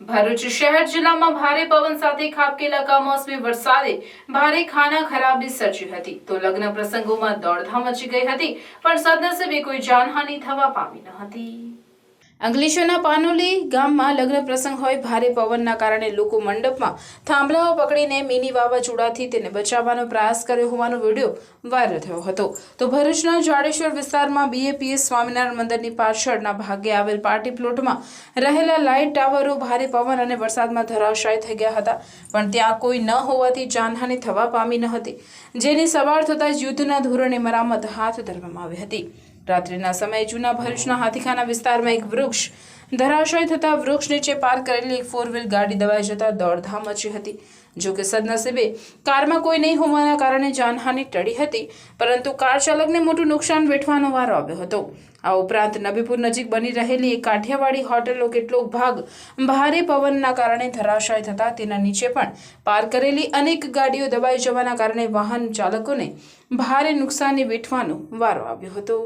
ભરૂચ શહેર જિલ્લામાં ભારે પવન સાથે ખાબકેલા કમોસમી વરસાદે ભારે ખાનાખરાબી સર્જી હતી તો લગ્ન પ્રસંગોમાં દોડધામ મચી ગઈ હતી, પણ સદનસીબે કોઈ જાનહાનિ થવા પામી ન હતી। અંકલેશ્વરના પાનોલી ગામમાં લગ્ન પ્રસંગ હોય ભારે પવનના કારણે લોકો મંડપમાં થાંભલાઓ પકડીને મિની વાવાઝોડાથી તેને બચાવવાનો પ્રયાસ કર્યો હોવાનો વિડીયો વાયરલ થયો હતો। તો ભરૂચના જાડેશ્વર વિસ્તારમાં BAPS સ્વામિનારાયણ મંદિરની પાછળના ભાગે આવેલ પાર્ટી પ્લોટમાં રહેલા લાઇટ ટાવરો ભારે પવન અને વરસાદમાં ધરાશાયી થઈ ગયા હતા, પણ ત્યાં કોઈ ન હોવાથી જાનહાનિ થવા પામી ન હતી, જેની સવાર થતાં જ યુદ્ધના ધોરણે મરામત હાથ ધરવામાં આવી હતી। રાત્રિના સમયે જૂના ભરૂચના હાથીખાના વિસ્તારમાં એક વૃક્ષ ધરાશાયી થતા વૃક્ષ નીચે પાર્ક કરેલી એક 4 વ્હીલ ગાડી દબાઈ જતા દોડધામ મચી હતી। જો કે સદનસીબે કારમાં કોઈ નહીં હોવાના કારણે જાનહાનિ ટળી હતી, પરંતુ કાર ચાલકને મોટું નુકસાન વેઠવાનો વારો આવ્યો હતો। આ ઉપરાંત નબીપુર નજીક બની રહેલી એક કાઠિયાવાડી હોટલનો કેટલોક ભાગ ભારે પવનના કારણે ધરાશાયી થતા તેના નીચે પણ પાર્ક કરેલી અનેક ગાડીઓ દબાઈ જવાના કારણે વાહન ચાલકોને ભારે નુકસાની વેઠવાનો વારો આવ્યો હતો।